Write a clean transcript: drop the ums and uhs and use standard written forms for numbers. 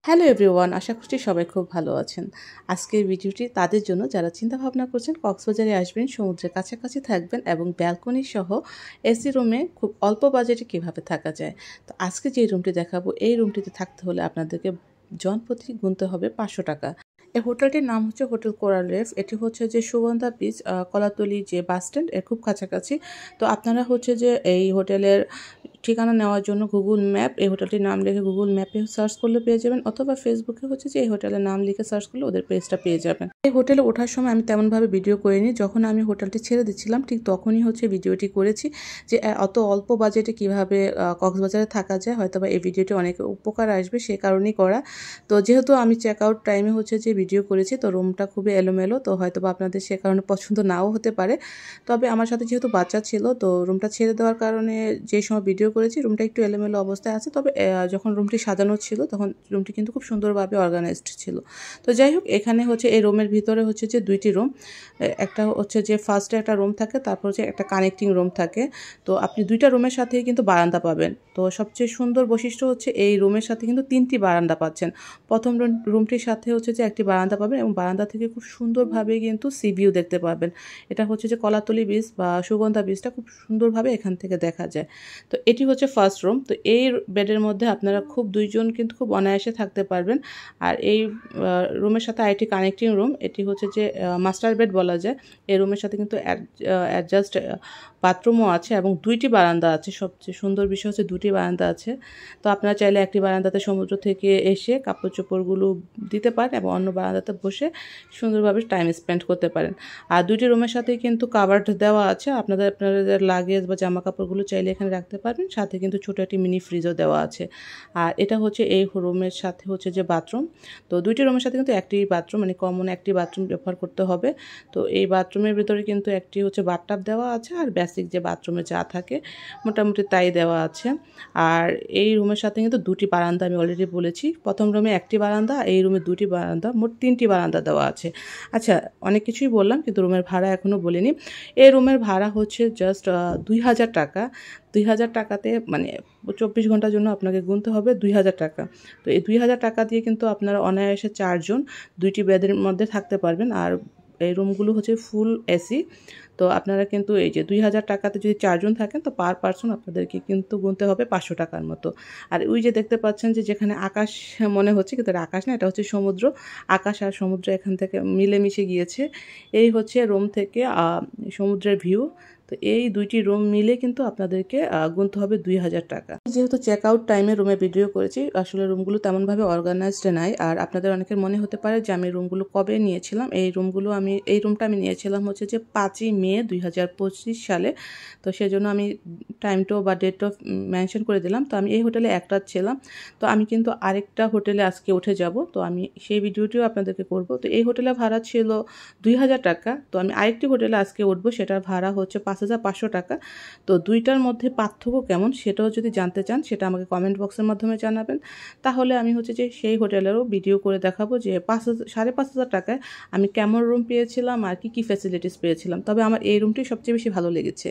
Hello everyone, আশা করছি সবাই খুব ভালো আছেন। আজকের ভিডিওটি তাদের জন্য যারা চিন্তা ভাবনা করছেন কক্সবাজারে আসবেন, সমুদ্রের কাছাকাছি থাকবেন এবং ব্যালকনি সহ এসি রুমে খুব অল্প বাজেটে কিভাবে থাকা যায়। তো আজকে যে রুমটি দেখাবো, এই রুমটিতে থাকতে হলে আপনাদেরকে জনপ্রতি গুনতে হবে 500 টাকা। এই হোটেলটির নাম হচ্ছে হোটেল কোরাল রেফ। এটি হচ্ছে যে সুগন্ধা বিচ, কলাতলি যে বাস স্ট্যান্ড এর খুব কাছাকাছি। তো আপনারা হচ্ছে যে এই হোটেলের ঠিকানা নেওয়ার জন্য গুগল ম্যাপ, এই হোটেলটির নাম লিখে গুগল ম্যাপে সার্চ করলে পেয়ে যাবেন, অথবা ফেসবুকে হচ্ছে যে এই হোটেলের নাম লিখে সার্চ করলে ওদের পেজটা পেয়ে যাবেন। এই হোটেলে ওঠার সময় আমি তেমনভাবে ভিডিও করিনি, যখন আমি হোটেলটি ছেড়ে দিচ্ছিলাম ঠিক তখনই হচ্ছে ভিডিওটি করেছি যে অত অল্প বাজেটে কিভাবে কক্সবাজারে থাকা যায়। হয়তোবা এই ভিডিওটি অনেক উপকার আসবে, সে কারণেই করা। তো যেহেতু আমি চেক আউট টাইমে হচ্ছে যে ভিডিও করেছি, তো রুমটা খুবই এলোমেলো, তো হয়তোবা আপনাদের সে কারণে পছন্দ নাও হতে পারে। তবে আমার সাথে যেহেতু বাচ্চা ছিল, তো রুমটা ছেড়ে দেওয়ার কারণে যে সময় ভিডিও করেছি রুমটা একটু এলোমেলো অবস্থায় আছে। তবে যখন রুমটি সাজানো ছিল তখন রুমটি কিন্তু খুব সুন্দরভাবে অর্গানাইজড ছিল। তো যাই হোক, এখানে হচ্ছে এই রুমের ভিতরে হচ্ছে যে দুইটি রুম। একটা হচ্ছে যে ফার্স্টে একটা রুম থাকে, তারপর হচ্ছে একটা কানেক্টিং রুম থাকে। তো আপনি দুইটা রুমের সাথেই কিন্তু বারান্দা পাবেন। তো সবচেয়ে সুন্দর বৈশিষ্ট্য হচ্ছে এই রুমের সাথে কিন্তু 3টি বারান্দা পাচ্ছেন। প্রথম রুমটির সাথে হচ্ছে যে একটি বারান্দা পাবেন এবং বারান্দা থেকে খুব সুন্দরভাবে কিন্তু সি ভিউ দেখতে পাবেন। এটা হচ্ছে যে কলাতলি বিচ বা সুগন্ধা বিচটা খুব সুন্দরভাবে এখান থেকে দেখা যায়। তো এটি হচ্ছে ফার্স্ট রুম। তো এই বেডের মধ্যে আপনারা খুব দুইজন কিন্তু খুব অনায়াসে থাকতে পারবেন। আর এই রুমের সাথে আরেকটি কানেক্টিং রুম, এটি হচ্ছে যে মাস্টার বেড বলা যায়। এই রুমের সাথে কিন্তু অ্যাডজাস্ট বাথরুমও আছে এবং দুইটি বারান্দা আছে। সবচেয়ে সুন্দর বিষয় হচ্ছে দুটি বারান্দা আছে। তো আপনারা চাইলে একটি বারান্দাতে সমুদ্র থেকে এসে কাপড় চোপড়গুলো দিতে পারেন এবং অন্য বারান্দাতে বসে সুন্দরভাবে টাইম স্পেন্ড করতে পারেন। আর দুইটি রুমের সাথে কিন্তু কাভার্ড দেওয়া আছে, আপনাদের লাগেজ বা জামা কাপড়গুলো চাইলে এখানে রাখতে পারবেন। সাথে কিন্তু ছোটো একটি মিনি ফ্রিজও দেওয়া আছে। আর এটা হচ্ছে এই রুমের সাথে হচ্ছে যে বাথরুম। তো দুইটি রুমের সাথে কিন্তু একটি বাথরুম, মানে কমন একটি বাথরুম ব্যবহার করতে হবে। তো এই বাথরুমের ভিতরে কিন্তু একটি হচ্ছে বাথটাব দেওয়া আছে, আর বেসিক যে বাথরুমে যা থাকে মোটামুটি তাই দেওয়া আছে। আর এই রুমের সাথে কিন্তু দুটি বারান্দা, আমি অলরেডি বলেছি। প্রথম রুমে একটি বারান্দা, এই রুমে দুটি বারান্দা, মোট 3টি বারান্দা দেওয়া আছে। আচ্ছা, অনেক কিছুই বললাম কিন্তু রুমের ভাড়া এখনও বলিনি। এই রুমের ভাড়া হচ্ছে জাস্ট 2000 টাকা। 2000 টাকাতে মানে 24 ঘন্টার জন্য আপনাকে গুনতে হবে 2000 টাকা। তো এই 2000 টাকা দিয়ে কিন্তু আপনারা অনায়াসে 4 জন দুইটি বেডের মধ্যে থাকতে পারবেন। আর এই রুমগুলো হচ্ছে ফুল এসি। তো আপনারা কিন্তু এই যে 2000 টাকাতে যদি 4 জন থাকেন, তো পার পারসন আপনাদেরকে কিন্তু গুনতে হবে 500 টাকার মতো। আর ওই যে দেখতে পাচ্ছেন যে যেখানে আকাশ মনে হচ্ছে, কিন্তু এটা আকাশ না, এটা হচ্ছে সমুদ্র। আকাশ আর সমুদ্র এখান থেকে মিলেমিশে গিয়েছে। এই হচ্ছে রুম থেকে সমুদ্রের ভিউ। তো এই দুইটি রুম মিলে কিন্তু আপনাদেরকে গুনতে হবে 2000 টাকা। যেহেতু চেক আউট টাইমে রুমে ভিডিও করেছি, আসলে রুমগুলো তেমনভাবে অর্গানাইজড নাই। আর আপনাদের অনেকের মনে হতে পারে যে আমি রুমগুলো কবে নিয়েছিলাম। এই রুমটা আমি নিয়েছিলাম হচ্ছে যে 5ই মে 2025 সালে। তো সেজন্য আমি টাইমটাও বা ডেটটাও মেনশন করে দিলাম। তো আমি এই হোটেলে একটা ছিলাম। তো আমি কিন্তু আরেকটা হোটেলে আজকে উঠে যাব, তো আমি সেই ভিডিওটিও আপনাদেরকে করব। তো এই হোটেলে ভাড়া ছিল 2000 টাকা। তো আমি আরেকটি হোটেলে আজকে উঠবো, সেটার ভাড়া হচ্ছে 5500 টাকা। তো দুইটার মধ্যে পার্থক্য কেমন সেটাও যদি জানতে চান, সেটা আমাকে কমেন্ট বক্সের মাধ্যমে জানাবেন। তাহলে আমি হচ্ছে যে সেই হোটেলেরও ভিডিও করে দেখাবো যে 5500 টাকায় আমি কেমন রুম পেয়েছিলাম আর কি ফ্যাসিলিটিস পেয়েছিলাম। তবে আমার এই রুমটি সবচেয়ে বেশি ভালো লেগেছে।